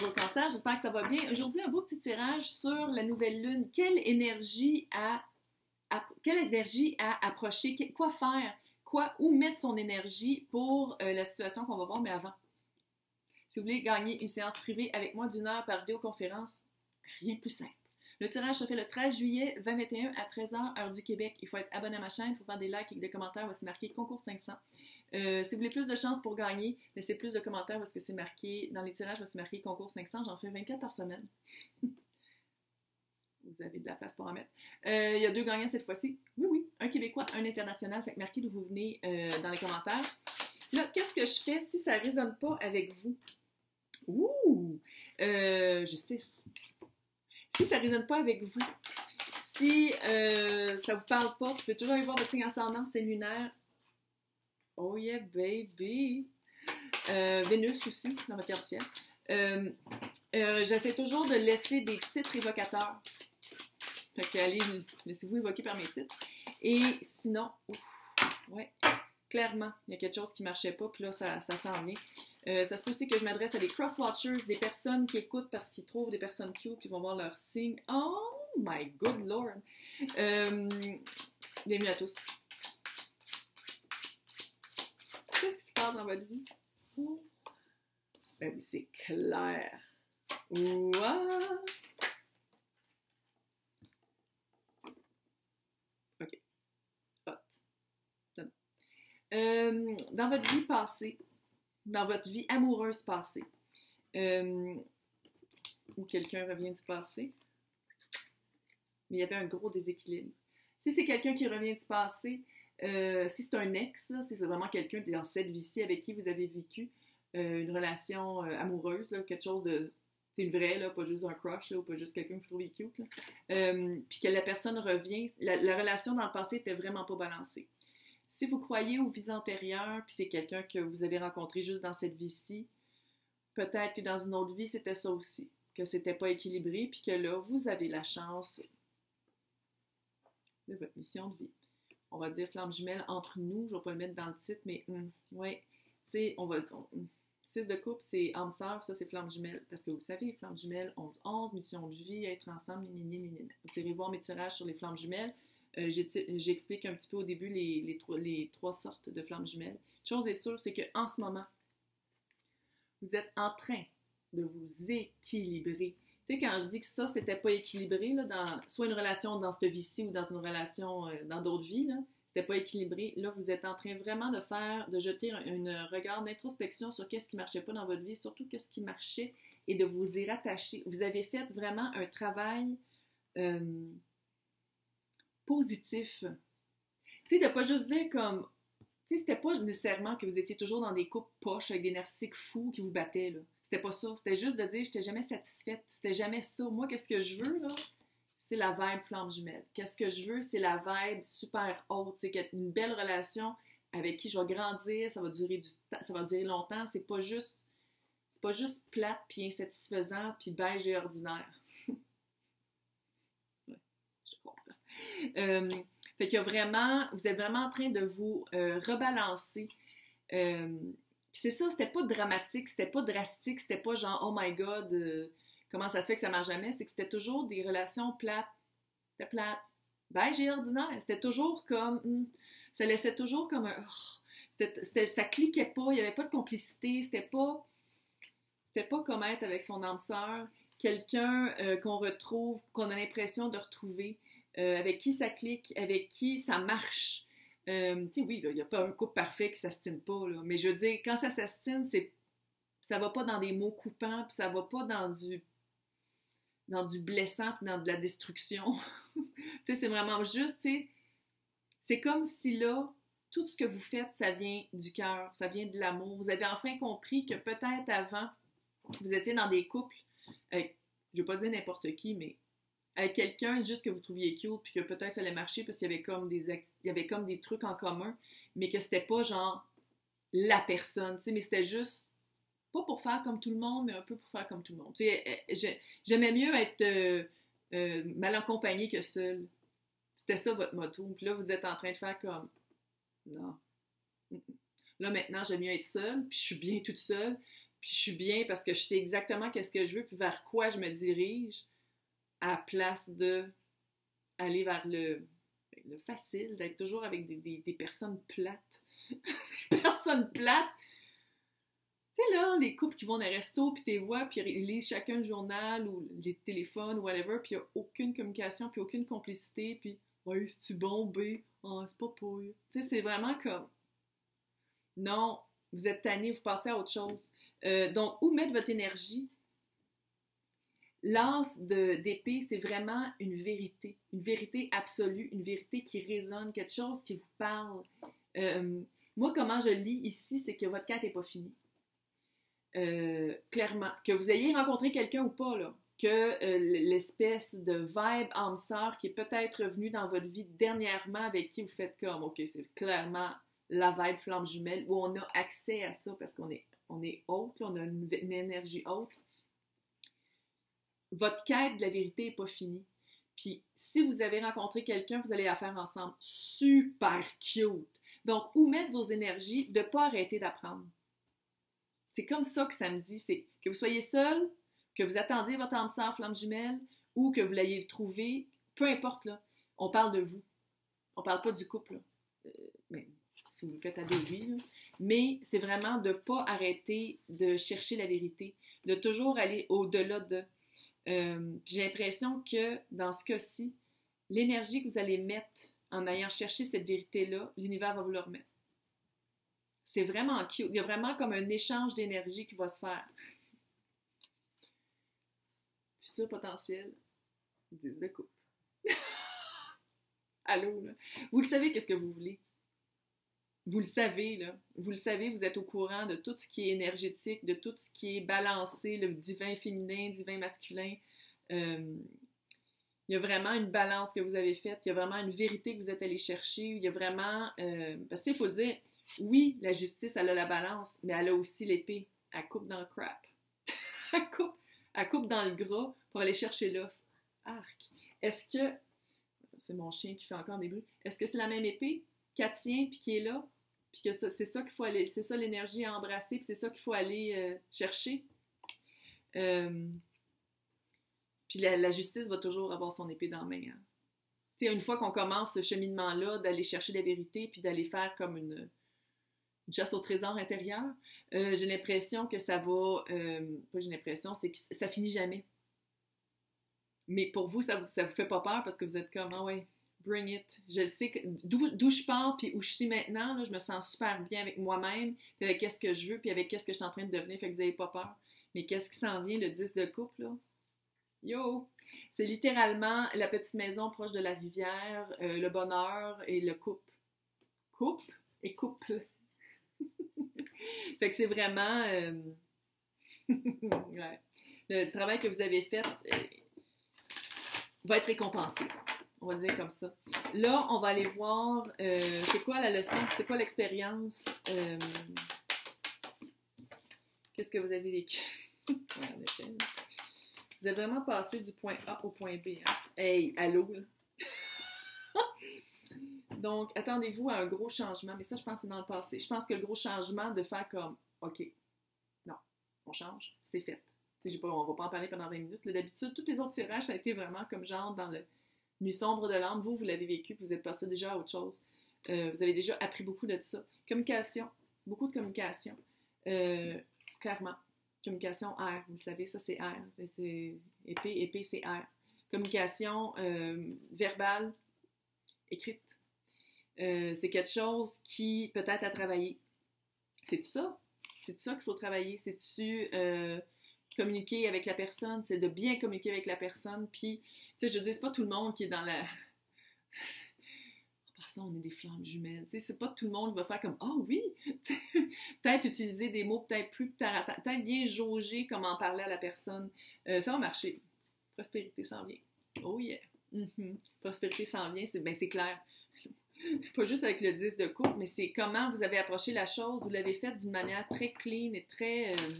Bonjour Cancer, j'espère que ça va bien. Aujourd'hui, un beau petit tirage sur la nouvelle lune. Quelle énergie à approcher, quoi faire, où mettre son énergie pour la situation qu'on va voir, mais avant. Si vous voulez gagner une séance privée avec moi d'1 heure par vidéoconférence, rien de plus simple. Le tirage se fait le 13 juillet 2021 à 13h, heure du Québec. Il faut être abonné à ma chaîne, il faut faire des likes et des commentaires, voici marqué concours 500. Si vous voulez plus de chances pour gagner, laissez plus de commentaires parce que c'est marqué, dans les tirages, c'est marqué concours 500. J'en fais 24 par semaine. Vous avez de la place pour en mettre. Il y a 2 gagnants cette fois-ci. Oui, un Québécois, un international. Fait que marquez d'où vous venez dans les commentaires. Là, qu'est-ce que je fais si ça ne résonne pas avec vous? Justice. Si ça ne résonne pas avec vous, si ça ne vous parle pas, vous pouvez toujours aller voir votre signe ascendant, c'est lunaire. Oh yeah, baby! Vénus aussi, dans votre carte du ciel. J'essaie toujours de laisser des titres évocateurs. Fait que allez, laissez-vous évoquer par mes titres. Et sinon, ouais, clairement, il y a quelque chose qui ne marchait pas, puis là, ça s'en vient. Ça se peut aussi que je m'adresse à des cross-watchers, des personnes qui écoutent parce qu'ils trouvent des personnes cute, puis vont voir leur signe. Oh my good lord! Bienvenue à tous. Qu'est-ce qui se passe dans votre vie? Ben oui, c'est clair. What? OK. Hot. Dans votre vie passée, dans votre vie amoureuse passée, ou quelqu'un revient du passé, mais il y avait un gros déséquilibre. Si c'est quelqu'un qui revient du passé, si c'est un ex, là, si c'est vraiment quelqu'un dans cette vie-ci avec qui vous avez vécu une relation amoureuse, là, quelque chose de... C'est une vraie, là, pas juste un crush, là, ou pas juste quelqu'un que vous trouvez cute, puis que la personne revient, la relation dans le passé était vraiment pas balancée. Si vous croyez aux vies antérieures, puis c'est quelqu'un que vous avez rencontré juste dans cette vie-ci, peut-être que dans une autre vie, c'était ça aussi, que c'était pas équilibré, puis que là, vous avez la chance de votre mission de vie. On va dire flamme jumelle entre nous, je vais pas le mettre dans le titre, mais ouais, c'est, 6 de coupe, c'est âme sœur, ça c'est flamme jumelle, parce que vous savez, flamme jumelle, 11-11, mission de vie, être ensemble, Vous irez voir mes tirages sur les flammes jumelles, j'explique un petit peu au début les 3 sortes de flammes jumelles. Une chose est sûre, c'est qu'en ce moment, vous êtes en train de vous équilibrer. Tu sais, quand je dis que ça, c'était pas équilibré, là, dans soit une relation dans cette vie-ci ou dans une relation dans d'autres vies, là, c'était pas équilibré. Là, vous êtes en train vraiment de jeter un regard d'introspection sur qu'est-ce qui marchait pas dans votre vie, surtout qu'est-ce qui marchait, et de vous y rattacher. Vous avez fait vraiment un travail positif. Tu sais, de pas juste dire comme... Tu sais, c'était pas nécessairement que vous étiez toujours dans des couples poches avec des narcissiques fous qui vous battaient, là. C'était pas ça. C'était juste de dire, j'étais jamais satisfaite. C'était jamais ça. Moi, qu'est-ce que je veux, là? C'est la vibe flamme jumelle. Qu'est-ce que je veux? C'est la vibe super haute. C'est une belle relation avec qui je vais grandir. Ça va durer longtemps. C'est pas juste plate, puis insatisfaisant, puis beige et ordinaire. Ouais, je comprends. Fait que vous êtes vraiment en train de vous rebalancer. Puis c'est ça, c'était pas dramatique, c'était pas drastique, c'était pas genre « Oh my God, comment ça se fait que ça marche jamais? » C'est que c'était toujours des relations plates. C'était plate. Beige et ordinaire. C'était toujours comme... ça laissait toujours comme un... ça cliquait pas, il n'y avait pas de complicité, c'était pas comme être avec son âme sœur, quelqu'un qu'on retrouve, qu'on a l'impression de retrouver, avec qui ça clique, avec qui ça marche. Tu sais, oui, il n'y a pas un couple parfait qui s'astine pas, là, mais je veux dire, quand ça s'astine, ça va pas dans des mots coupants, puis ça va pas dans du blessant, puis dans de la destruction. Tu sais, c'est vraiment juste, tu sais, c'est comme si là, tout ce que vous faites, ça vient du cœur, ça vient de l'amour. Vous avez enfin compris que peut-être avant, vous étiez dans des couples avec, je ne veux pas dire n'importe qui, mais avec quelqu'un juste que vous trouviez cute, puis que peut-être ça allait marcher parce qu'il y avait comme des trucs en commun, mais que c'était pas genre la personne, tu sais, mais c'était juste pas pour faire comme tout le monde, mais un peu pour faire comme tout le monde. Tu sais, j'aimais mieux être mal accompagnée que seule. C'était ça votre motto. Puis là, vous êtes en train de faire comme non. Là, maintenant, j'aime mieux être seule, puis je suis bien toute seule, puis je suis bien parce que je sais exactement qu'est-ce que je veux, puis vers quoi je me dirige, à la place de aller vers le facile, d'être toujours avec des personnes plates. Personnes plates! Tu sais, là, les couples qui vont dans les restos, puis t'es vois, puis ils lisent chacun le journal ou les téléphones ou whatever, puis il n'y a aucune communication, puis aucune complicité, puis « Ouais, c'est-tu bon, B? Ah, c'est pas pour... » Tu sais, c'est vraiment comme... Non, vous êtes tanné, vous passez à autre chose. Donc, où mettre votre énergie? L'as d'épée, c'est vraiment une vérité absolue, une vérité qui résonne, quelque chose qui vous parle. Moi, comment je lis ici, c'est que votre quête n'est pas finie. Clairement. Que vous ayez rencontré quelqu'un ou pas, là, que l'espèce de vibe âme sœur qui est peut-être revenu dans votre vie dernièrement, avec qui vous faites comme, OK, c'est clairement la vibe flamme jumelle, où on a accès à ça parce qu'on est haute, là, on a une énergie haute. Votre quête de la vérité n'est pas finie. Puis, si vous avez rencontré quelqu'un, vous allez la faire ensemble. Super cute! Donc, où mettre vos énergies, de ne pas arrêter d'apprendre. C'est comme ça que ça me dit, c'est que vous soyez seul, que vous attendiez votre âme sœur flamme jumelle, ou que vous l'ayez trouvé, peu importe, là, on parle de vous. On parle pas du couple, là. Mais si vous le faites à deux, oui, là. Mais c'est vraiment de ne pas arrêter de chercher la vérité, de toujours aller au-delà de... j'ai l'impression que dans ce cas-ci, l'énergie que vous allez mettre en ayant cherché cette vérité-là, l'univers va vous le remettre. C'est vraiment cute. Il y a vraiment comme un échange d'énergie qui va se faire. Futur potentiel, 10 de coupe. Allô, là. Vous le savez, qu'est-ce que vous voulez. Vous le savez, là. Vous le savez, vous êtes au courant de tout ce qui est énergétique, de tout ce qui est balancé, le divin féminin, divin masculin. Il y a vraiment une balance que vous avez faite. Il y a vraiment une vérité que vous êtes allé chercher. Il y a vraiment... parce qu'il faut le dire, oui, la justice, elle a la balance, mais elle a aussi l'épée. Elle coupe dans le crap. elle coupe dans le gras pour aller chercher l'os. Arc. Est-ce que... C'est mon chien qui fait encore des bruits. Est-ce que c'est la même épée qu'elle tient puis qui est là? Puis que c'est ça qu'il faut aller... C'est ça l'énergie à embrasser puis c'est ça qu'il faut aller chercher? Puis la justice va toujours avoir son épée dans la main. Hein. Tu sais, une fois qu'on commence ce cheminement-là, d'aller chercher la vérité puis d'aller faire comme une chasse au trésor intérieur, j'ai l'impression que ça va... pas j'ai l'impression, c'est que ça finit jamais. Mais pour vous, ça vous fait pas peur parce que vous êtes comme, ah ouais, bring it. Je le sais, d'où je pars puis où je suis maintenant, là, je me sens super bien avec moi-même, puis avec qu'est-ce que je veux, puis avec qu'est-ce que je suis en train de devenir, fait que vous n'avez pas peur. Mais qu'est-ce qui s'en vient, le 10 de coupe, là? Yo! C'est littéralement la petite maison proche de la rivière, le bonheur et le couple. Couple et couple. Fait que c'est vraiment... ouais. Le travail que vous avez fait va être récompensé. On va dire comme ça. Là, on va aller voir c'est quoi la leçon, c'est quoi l'expérience. Qu'est-ce que vous avez vécu? Vous êtes vraiment passé du point A au point B. Hein? Hey, allô? Donc, attendez-vous à un gros changement. Mais ça, je pense que c'est dans le passé. Je pense que le gros changement de faire comme, OK, non, on change, c'est fait. On va pas en parler pendant 20 minutes. Là, d'habitude, tous les autres tirages, ça a été vraiment comme genre dans le nuit sombre de l'âme. Vous l'avez vécu, puis vous êtes passé déjà à autre chose. Vous avez déjà appris beaucoup de ça. Communication, beaucoup de communication. Clairement. Communication air, vous le savez, ça c'est air. C'est épée c'est air. Communication verbale, écrite. C'est quelque chose qui peut-être à travailler. C'est tout ça. C'est tout ça qu'il faut travailler. C'est-tu communiquer avec la personne, c'est de bien communiquer avec la personne. Puis, tu sais, je dis, c'est pas tout le monde qui est dans la... En passant, on est des flammes jumelles. Tu sais, c'est pas tout le monde qui va faire comme « Ah oui! » Peut-être utiliser des mots peut-être plus... Peut-être bien jauger comment parler à la personne. Ça va marcher. Prospérité s'en vient. Oh yeah! Prospérité s'en vient, c'est clair. Pas juste avec le 10 de coupe, mais c'est comment vous avez approché la chose. Vous l'avez fait d'une manière très clean et très... je ne vais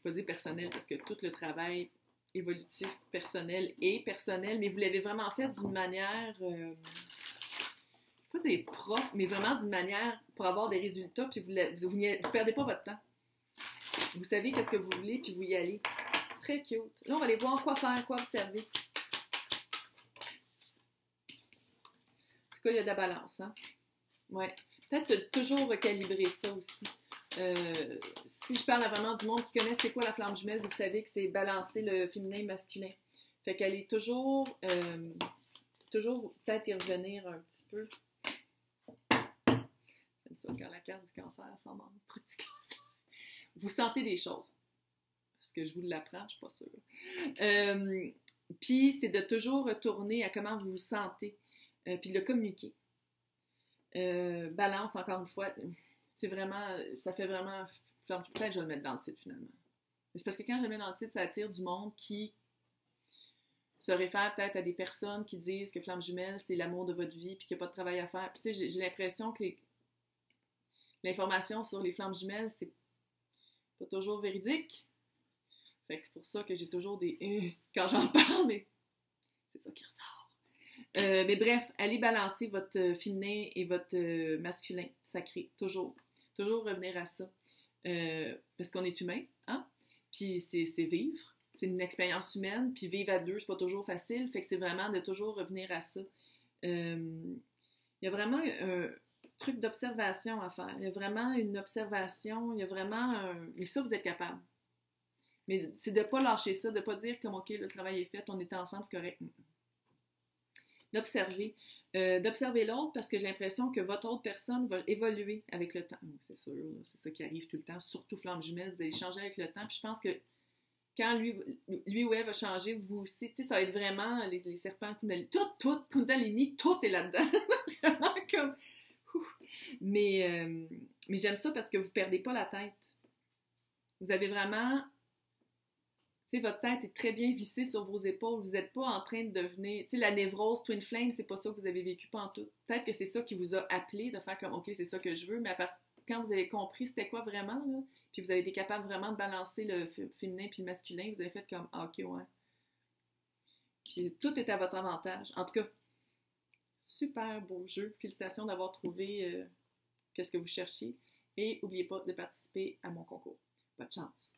pas dire personnelle, parce que tout le travail évolutif, personnel est personnel, mais vous l'avez vraiment fait d'une manière... pas des profs, mais vraiment d'une manière pour avoir des résultats, puis vous ne perdez pas votre temps. Vous savez qu'est-ce que vous voulez, puis vous y allez. Très cute. Là, on va aller voir quoi faire, quoi observer. En tout cas, il y a de la balance, hein? Ouais. Peut-être toujours recalibrer ça aussi. Si je parle à vraiment du monde qui connaît c'est quoi la flamme jumelle, vous savez que c'est balancer le féminin et masculin. Fait qu'elle est toujours peut-être y revenir un petit peu. J'aime ça quand la carte du cancer s'en manque. Truc du cancer. Vous sentez des choses. Parce que je vous l'apprends, je suis pas sûre. Puis c'est de toujours retourner à comment vous vous sentez. Puis de le communiquer. Balance, encore une fois, c'est vraiment, ça fait vraiment, peut-être je vais le mettre dans le titre finalement. Mais c'est parce que quand je le mets dans le titre, ça attire du monde qui se réfère peut-être à des personnes qui disent que flamme jumelle, c'est l'amour de votre vie puis qu'il n'y a pas de travail à faire. Puis tu sais, j'ai l'impression que l'information sur les flammes jumelles, c'est pas toujours véridique. Fait que c'est pour ça que j'ai toujours des quand j'en parle, mais c'est ça qui ressort. Mais bref, allez balancer votre féminin et votre masculin sacré, toujours. Toujours revenir à ça. Parce qu'on est humain, hein? Puis c'est vivre. C'est une expérience humaine. Puis vivre à deux, c'est pas toujours facile. Fait que c'est vraiment de toujours revenir à ça. Il y a vraiment un truc d'observation à faire. Il y a vraiment une observation. Il y a vraiment un... Mais ça, vous êtes capable. Mais c'est de pas lâcher ça, de pas dire comme, OK, le travail est fait, on est ensemble, c'est correct. D'observer l'autre parce que j'ai l'impression que votre autre personne va évoluer avec le temps. C'est sûr, c'est ça qui arrive tout le temps, surtout flamme jumelle, vous allez changer avec le temps. Puis je pense que quand lui ou elle va changer, vous aussi, tu sais, ça va être vraiment les serpents Kundalini. Tout, Kundalini, tout est là-dedans. Vraiment comme... Mais j'aime ça parce que vous ne perdez pas la tête. Vous avez vraiment... Tu sais, votre tête est très bien vissée sur vos épaules. Vous n'êtes pas en train de devenir... Tu sais, la névrose, Twin Flame, c'est pas ça que vous avez vécu pantoute. Peut-être que c'est ça qui vous a appelé de faire comme, OK, c'est ça que je veux, mais quand vous avez compris c'était quoi vraiment, là, puis vous avez été capable vraiment de balancer le féminin puis le masculin, vous avez fait comme, ah, OK, ouais. Puis tout est à votre avantage. En tout cas, super beau jeu. Félicitations d'avoir trouvé qu'est-ce que vous cherchiez. Et n'oubliez pas de participer à mon concours. Bonne chance!